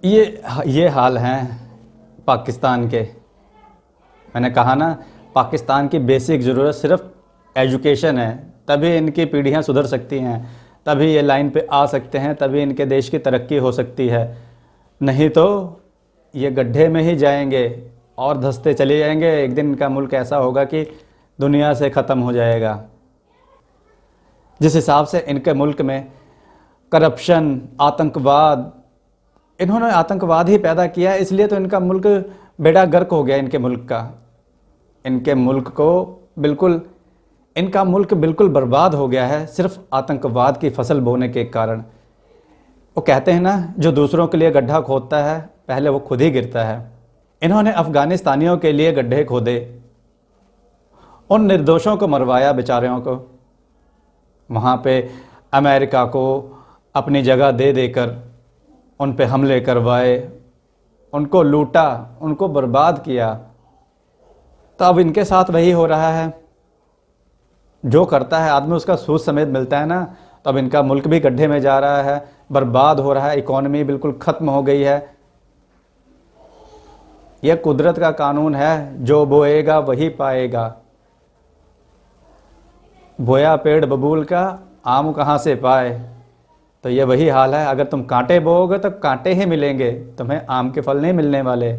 ये हाल हैं पाकिस्तान के। मैंने कहा ना, पाकिस्तान की बेसिक ज़रूरत सिर्फ एजुकेशन है, तभी इनकी पीढ़ियां सुधर सकती हैं। तभी ये लाइन पे आ सकते हैं, तभी इनके देश की तरक्की हो सकती है। नहीं तो ये गड्ढे में ही जाएंगे और धंसते चले जाएंगे। एक दिन इनका मुल्क ऐसा होगा कि दुनिया से ख़त्म हो जाएगा। जिस हिसाब से इनके मुल्क में करप्शन, आतंकवाद, इन्होंने आतंकवाद ही पैदा किया है, इसलिए तो इनका मुल्क बेड़ा गर्क हो गया। इनके मुल्क का, इनके मुल्क को बिल्कुल, इनका मुल्क बिल्कुल बर्बाद हो गया है सिर्फ आतंकवाद की फसल बोने के कारण। वो कहते हैं ना, जो दूसरों के लिए गड्ढा खोदता है पहले वो खुद ही गिरता है। इन्होंने अफ़गानिस्तानियों के लिए गड्ढे खोदे, उन निर्दोषों को मरवाया बेचारों को, वहाँ पे अमेरिका को अपनी जगह दे देकर उन पे हमले करवाए, उनको लूटा, उनको बर्बाद किया। तो अब इनके साथ वही हो रहा है। जो करता है आदमी उसका सूद समेत मिलता है ना। तो अब इनका मुल्क भी गड्ढे में जा रहा है, बर्बाद हो रहा है, इकॉनमी बिल्कुल ख़त्म हो गई है। यह कुदरत का कानून है, जो बोएगा वही पाएगा। बोया पेड़ बबूल का, आम कहाँ से पाए। तो ये वही हाल है, अगर तुम कांटे बोओगे तो कांटे ही मिलेंगे, तुम्हें आम के फल नहीं मिलने वाले।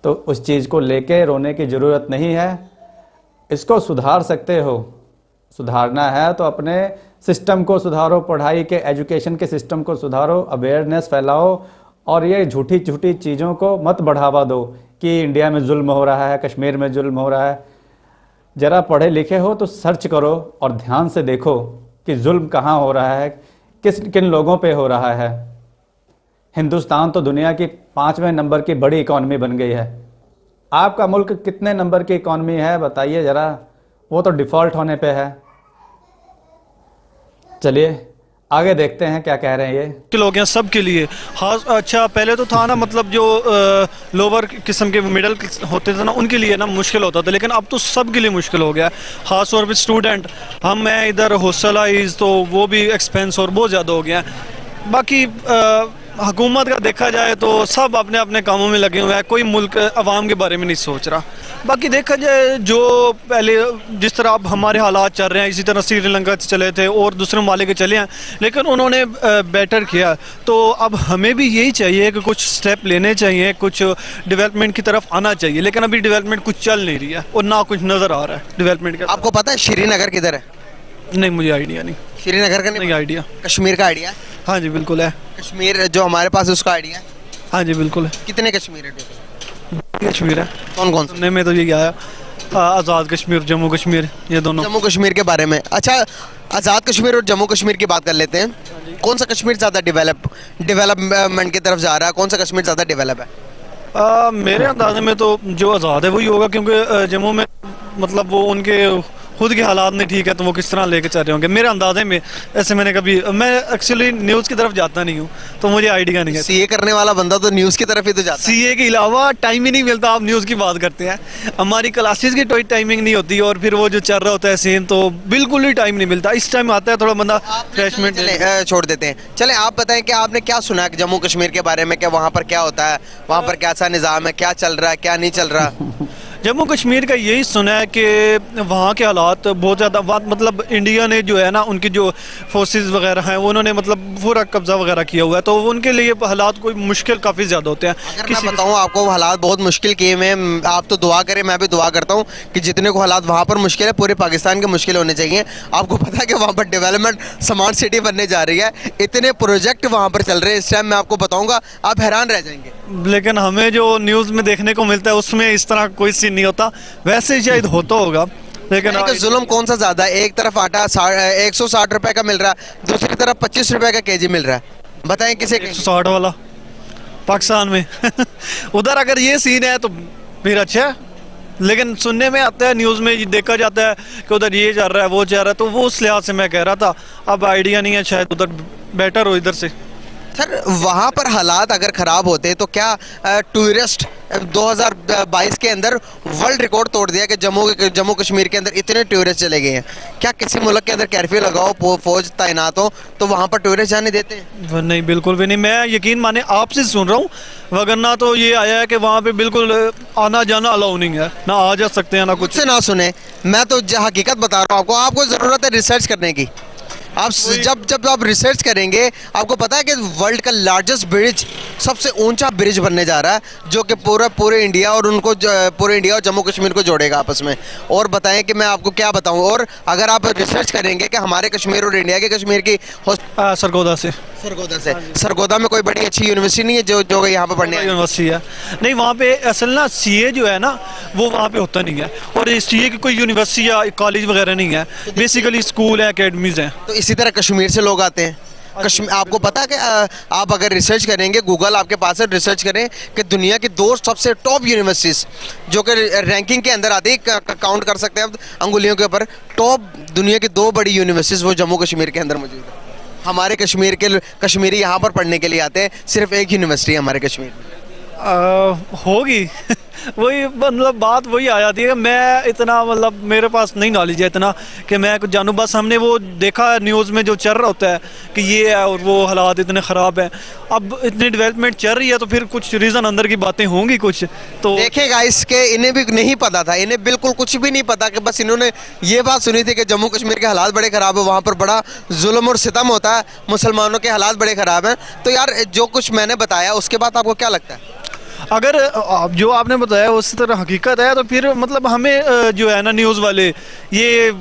तो उस चीज़ को लेके रोने की ज़रूरत नहीं है। इसको सुधार सकते हो। सुधारना है तो अपने सिस्टम को सुधारो, पढ़ाई के, एजुकेशन के सिस्टम को सुधारो, अवेयरनेस फैलाओ और ये झूठी झूठी चीज़ों को मत बढ़ावा दो कि इंडिया में जुल्म हो रहा है, कश्मीर में जुल्म हो रहा है। ज़रा पढ़े लिखे हो तो सर्च करो और ध्यान से देखो कि जुल्म कहाँ हो रहा है, किन लोगों पे हो रहा है। हिंदुस्तान तो दुनिया की 5वें नंबर की बड़ी इकॉनमी बन गई है। आपका मुल्क कितने नंबर की इकॉनमी है बताइए ज़रा, वो तो डिफ़ॉल्ट होने पे है। चलिए आगे देखते हैं क्या कह रहे हैं ये। मुश्किल हो गया सब के लिए। हाँ अच्छा, पहले तो था ना, मतलब जो लोअर किस्म के मिडिल होते थे ना, उनके लिए ना मुश्किल होता था, लेकिन अब तो सब के लिए मुश्किल हो गया। खास तौर पे स्टूडेंट, मैं इधर हॉस्टलाइज, तो वो भी एक्सपेंस और बहुत ज़्यादा हो गया। बाकी हुकूमत का देखा जाए तो सब अपने अपने कामों में लगे हुए हैं, कोई मुल्क अवाम के बारे में नहीं सोच रहा। बाकी देखा जाए जो पहले जिस तरह अब हमारे हालात चल रहे हैं, इसी तरह श्रीलंका से चले थे और दूसरे ममालिक के चले हैं, लेकिन उन्होंने बेटर किया। तो अब हमें भी यही चाहिए कि कुछ स्टेप लेने चाहिए, कुछ डेवलपमेंट की तरफ आना चाहिए, लेकिन अभी डेवलपमेंट कुछ चल नहीं रही है और ना कुछ नज़र आ रहा है डेवलपमेंट का। आपको पता है श्रीनगर किधर है? नहीं, मुझे आइडिया नहीं। श्रीनगर का नहीं आइडिया। कश्मीर का आइडिया? हाँ जी बिल्कुल है। कश्मीर जो हमारे पास है उसका आइडिया? हाँ जी बिल्कुल है। कितने कश्मीर है टोटल? कश्मीर है। कौन कौन? सुनने में तो यही आया, आज़ाद कश्मीर, जम्मू कश्मीर, ये दोनों। जम्मू कश्मीर के बारे में, अच्छा आज़ाद कश्मीर और जम्मू कश्मीर की बात कर लेते हैं। कौन सा कश्मीर ज़्यादा डेवलपमेंट की तरफ जा रहा है? कौन सा कश्मीर ज़्यादा डेवलप है? मेरे अंदाजे में तो जो आज़ाद है वही होगा, क्योंकि जम्मू में मतलब वो उनके खुद के हालात नहीं ठीक है, तो वो किस तरह लेके चल रहे होंगे मेरे अंदाजे में। ऐसे मैं एक्चुअली न्यूज़ की तरफ जाता नहीं हूँ, तो मुझे आइडिया नहीं है। सीए करने वाला बंदा तो न्यूज़ की तरफ ही तो जाता है। सीए के अलावा टाइम ही नहीं मिलता। आप न्यूज़ की बात करते हैं, हमारी क्लासेस की कोई टाइमिंग नहीं होती, और फिर वो जो चल रहा होता है सीन, तो बिल्कुल ही टाइम नहीं मिलता। इस टाइम आता है थोड़ा बंदा फ्रेशमेंट छोड़ देते हैं। चले आप बताएं कि आपने क्या सुना है जम्मू कश्मीर के बारे में, कि वहाँ पर क्या होता है, वहाँ पर कैसा निज़ाम है, क्या चल रहा है, क्या नहीं चल रहा? जम्मू कश्मीर का यही सुना है कि वहाँ के हालात बहुत ज़्यादा, मतलब इंडिया ने जो है ना, उनकी जो फोर्सेस वगैरह हैं उन्होंने मतलब पूरा कब्जा वगैरह किया हुआ है, तो उनके लिए हालात कोई मुश्किल काफ़ी ज़्यादा होते हैं। अगर मैं बताऊँ आपको हालात बहुत मुश्किल किए हैं, आप तो दुआ करें, मैं भी दुआ करता हूँ कि जितने को हालात वहाँ पर मुश्किल है पूरे पाकिस्तान के मुश्किल होने चाहिए। आपको पता है कि वहाँ पर डेवलपमेंट स्मार्ट सिटी बनने जा रही है, इतने प्रोजेक्ट वहाँ पर चल रहे हैं इस टाइम, मैं आपको बताऊँगा, आप हैरान रह जाएंगे। लेकिन हमें जो न्यूज़ में देखने को मिलता है उसमें इस तरह कोई सीन नहीं होता। वैसे शायद होता होगा, लेकिन जुल्म कौन सा ज्यादा है? एक तरफ आटा 160 रुपए का मिल रहा है, दूसरी तरफ 25 रुपए का केजी मिल रहा है, बताएं किसे? 160 वाला पाकिस्तान में उधर अगर ये सीन है तो फिर अच्छा है, लेकिन सुनने में आता है, न्यूज़ में देखा जाता है कि उधर ये चल रहा है, वो चल रहा है, तो वो उस लिहाज से मैं कह रहा था। अब आइडिया नहीं है, शायद उधर बेटर हो इधर से। सर वहाँ पर हालात अगर ख़राब होते तो क्या टूरिस्ट 2022 के अंदर वर्ल्ड रिकॉर्ड तोड़ दिया कि जम्मू कश्मीर के अंदर इतने टूरिस्ट चले गए हैं, क्या किसी मुल्क के अंदर कर्फ्यू लगाओ, फौज तैनात हो, तो वहाँ पर टूरिस्ट जाने देते हैं? नहीं, बिल्कुल भी नहीं। मैं यकीन माने आपसे सुन रहा हूँ, वगरना तो ये आया है कि वहाँ पे बिल्कुल आना जाना अलाउ नहीं है, ना आ जा सकते हैं ना कुछ। से ना सुने, मैं तो हकीकत बता रहा हूँ आपको ज़रूरत है रिसर्च करने की। आप जब जब आप रिसर्च करेंगे आपको पता है कि वर्ल्ड का लार्जेस्ट ब्रिज, सबसे ऊंचा ब्रिज बनने जा रहा है जो कि पूरे इंडिया और उनको पूरे इंडिया और जम्मू कश्मीर को जोड़ेगा आपस में। और बताएं कि मैं आपको क्या बताऊं। और अगर आप रिसर्च करेंगे कि हमारे कश्मीर और इंडिया के कश्मीर की सरगोदा से सरगोदा में कोई बड़ी अच्छी यूनिवर्सिटी नहीं है जो यहाँ पे पढ़ने यूनिवर्सिटी है नहीं, वहाँ पे असल ना सीए जो है ना वो वहाँ पे होता नहीं है, और सीए की कोई यूनिवर्सिटी या कॉलेज वगैरह नहीं है, बेसिकली स्कूल है, एकेडमीज हैं। तो इसी तरह कश्मीर से लोग आते हैं। कश्मीर आपको पता है कि आप अगर रिसर्च करेंगे, गूगल आपके पास है, रिसर्च करें कि दुनिया की 2 सबसे टॉप यूनिवर्सिटीज़ जो कि रैंकिंग के अंदर आती है, काउंट कर सकते हैं आप अंगुलियों के ऊपर, टॉप दुनिया की 2 बड़ी यूनिवर्सिटीज़ वो जम्मू कश्मीर के अंदर मौजूद है। हमारे कश्मीरी यहाँ पर पढ़ने के लिए आते हैं, सिर्फ एक यूनिवर्सिटी है हमारे कश्मीर में। होगी वही मतलब बात वही आ जाती है कि मैं इतना मतलब मेरे पास नहीं नॉलेज है इतना कि मैं कुछ जानूँ। बस हमने वो देखा न्यूज़ में जो चल रहा होता है कि ये है और वो हालात इतने ख़राब हैं। अब इतनी डेवलपमेंट चल रही है तो फिर कुछ रीज़न अंदर की बातें होंगी कुछ। तो देखेगा इसके, इन्हें भी नहीं पता था, इन्हें बिल्कुल कुछ भी नहीं पता कि बस इन्होंने ये बात सुनी थी कि जम्मू कश्मीर के हालात बड़े ख़राब है, वहाँ पर बड़ा जुल्म और सितम होता है, मुसलमानों के हालात बड़े ख़राब हैं। तो यार जो कुछ मैंने बताया उसके बाद आपको क्या लगता है? अगर जो आपने बताया उसी तरह हकीकत है तो फिर मतलब हमें जो है ना न्यूज़ वाले ये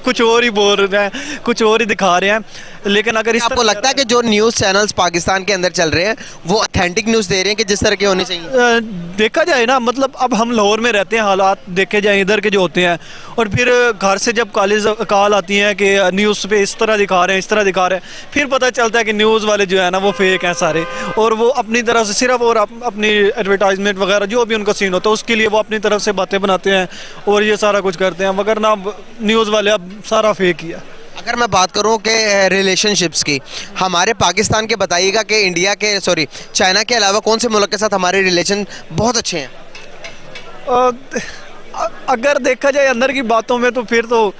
कुछ और ही बोल रहे हैं, कुछ और ही दिखा रहे हैं। लेकिन अगर आपको लगता है कि जो न्यूज़ चैनल्स पाकिस्तान के अंदर चल रहे हैं वो ऑथेंटिक न्यूज़ दे रहे हैं कि जिस तरह की होनी चाहिए? देखा जाए ना, मतलब अब हम लाहौर में रहते हैं, हालात देखे जाए इधर के जो होते हैं, और फिर घर से जब कॉल आती हैं कि न्यूज़ पे इस तरह दिखा रहे हैं, इस तरह दिखा रहे हैं, फिर पता चलता है कि न्यूज़ वाले जो है ना वो फेक हैं सारे, और वो अपनी तरफ से सिर्फ और अपनी एडवर्टाइजमेंट वगैरह जो भी उनका सीन होता है उसके लिए वो अपनी तरफ से बातें बनाते हैं और ये सारा कुछ करते हैं, मगर ना न्यूज़ वाले अब सारा फेक ही है। अगर मैं बात करूं कि रिलेशनशिप्स की, हमारे पाकिस्तान के बताइएगा कि चाइना के अलावा कौन से मुल्क के साथ हमारे रिलेशन बहुत अच्छे हैं? अगर देखा जाए अंदर की बातों में तो फिर तो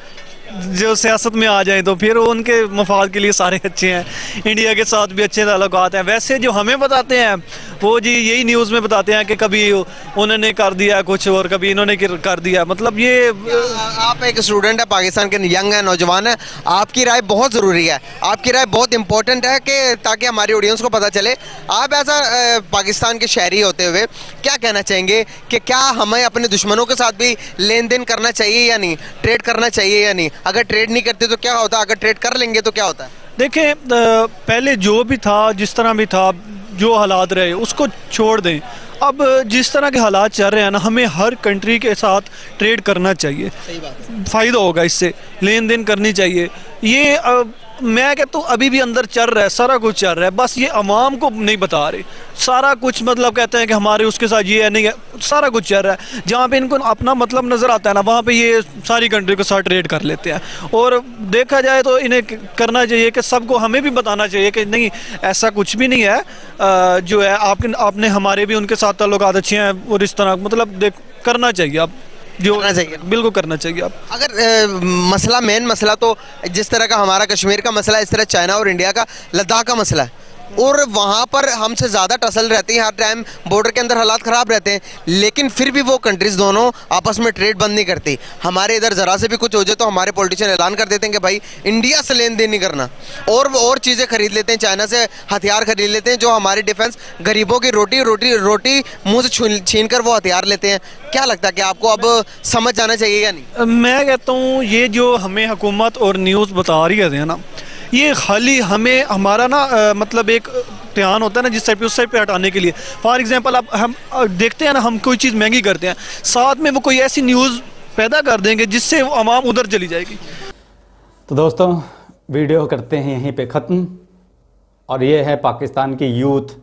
जो सियासत में आ जाए तो फिर उनके मफाद के लिए सारे अच्छे हैं, इंडिया के साथ भी अच्छे ताल्लुकात हैं। वैसे जो हमें बताते हैं वो जी यही न्यूज़ में बताते हैं कि कभी उन्होंने कर दिया कुछ और कभी इन्होंने कर दिया, मतलब ये। आप एक स्टूडेंट है, पाकिस्तान के यंग है, नौजवान है, आपकी राय बहुत ज़रूरी है, आपकी राय बहुत इंपॉर्टेंट है कि ताकि हमारी ऑडियंस को पता चले। आप ऐसा पाकिस्तान के शहरी होते हुए क्या कहना चाहेंगे कि क्या हमें अपने दुश्मनों के साथ भी लेन देन करना चाहिए या नहीं, ट्रेड करना चाहिए या नहीं? अगर ट्रेड नहीं करते तो क्या होता है, अगर ट्रेड कर लेंगे तो क्या होता है? देखें, पहले जो भी था, जिस तरह भी था, जो हालात रहे उसको छोड़ दें। अब जिस तरह के हालात चल रहे हैं ना, हमें हर कंट्री के साथ ट्रेड करना चाहिए, फ़ायदा होगा इससे, लेन देन करनी चाहिए। ये मैं कहता हूँ अभी भी अंदर चल रहा है, सारा कुछ चल रहा है, बस ये अवाम को नहीं बता रहे सारा कुछ। मतलब कहते हैं कि हमारे उसके साथ ये है, नहीं है, सारा कुछ चल रहा है। जहाँ पे इनको अपना मतलब नज़र आता है ना, वहाँ पे ये सारी कंट्री के साथ ट्रेड कर लेते हैं। और देखा जाए तो इन्हें करना चाहिए कि सबको, हमें भी बताना चाहिए कि नहीं, ऐसा कुछ भी नहीं है, जो है आपने हमारे भी उनके साथ ताल्लुकात अच्छे हैं, और इस तरह मतलब करना चाहिए आप, जो करना चाहिए, बिल्कुल करना चाहिए आप। अगर मसला, मेन मसला तो जिस तरह का हमारा कश्मीर का मसला, इस तरह चाइना और इंडिया का लद्दाख का मसला है, और वहाँ पर हमसे ज़्यादा टसल रहती है, हर टाइम बॉर्डर के अंदर हालात ख़राब रहते हैं, लेकिन फिर भी वो कंट्रीज़ दोनों आपस में ट्रेड बंद नहीं करती। हमारे इधर ज़रा से भी कुछ हो जाए तो हमारे पॉलिटिशियन ऐलान कर देते हैं कि भाई इंडिया से लेन देन नहीं करना, और चीज़ें खरीद लेते हैं, चाइना से हथियार खरीद लेते हैं, जो हमारी डिफेंस, गरीबों की रोटी मुँह से छीन कर वो हथियार लेते हैं। क्या लगता है कि आपको अब समझ जाना चाहिए या नहीं? मैं कहता हूँ ये जो हमें हुकूमत और न्यूज़ बता रही है ना, ये खाली हमें हमारा ना मतलब एक ध्यान होता है ना जिस साइड पे उस साइड पे हटाने के लिए। फॉर एग्जांपल अब हम देखते हैं ना, हम कोई चीज़ महंगी करते हैं, साथ में वो कोई ऐसी न्यूज़ पैदा कर देंगे जिससे वो आवाम उधर चली जाएगी। तो दोस्तों, वीडियो करते हैं यहीं पे ख़त्म। और ये है पाकिस्तान की यूथ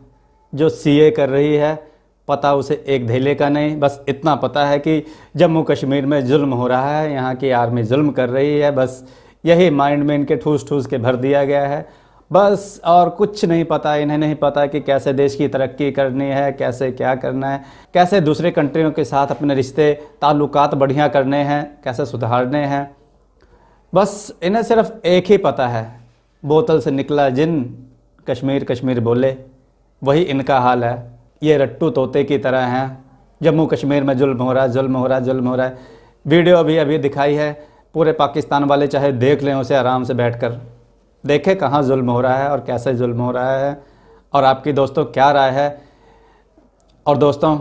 जो सीए कर रही है, पता उसे एक धेले का नहीं, बस इतना पता है कि जम्मू कश्मीर में जुल्म हो रहा है, यहाँ की आर्मी जुल्म कर रही है, बस यही माइंड में इनके ठूस ठूस के भर दिया गया है बस, और कुछ नहीं पता। इन्हें नहीं पता कि कैसे देश की तरक्की करनी है, कैसे क्या करना है, कैसे दूसरे कंट्रियों के साथ अपने रिश्ते ताल्लुकात बढ़िया करने हैं, कैसे सुधारने हैं। बस इन्हें सिर्फ एक ही पता है, बोतल से निकला जिन, कश्मीर कश्मीर बोले, वही इनका हाल है। ये रट्टू तोते की तरह हैं, जम्मू कश्मीर में जुल्म हो रहा है, जुल्म हो रहा है, जुल्म हो रहा है। वीडियो अभी दिखाई है, पूरे पाकिस्तान वाले चाहे देख लें उसे आराम से बैठकर, देखें कहाँ जुल्म हो रहा है और कैसे जुल्म हो रहा है, और आपकी दोस्तों क्या राय है। और दोस्तों,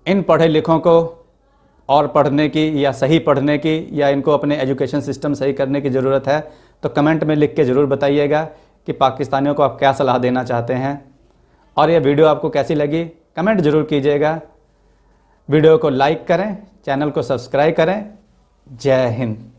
इन पढ़े लिखों को और पढ़ने की या सही पढ़ने की या इनको अपने एजुकेशन सिस्टम सही करने की ज़रूरत है, तो कमेंट में लिख के ज़रूर बताइएगा कि पाकिस्तानियों को आप क्या सलाह देना चाहते हैं। और यह वीडियो आपको कैसी लगी कमेंट ज़रूर कीजिएगा। वीडियो को लाइक करें, चैनल को सब्सक्राइब करें। जय हिंद।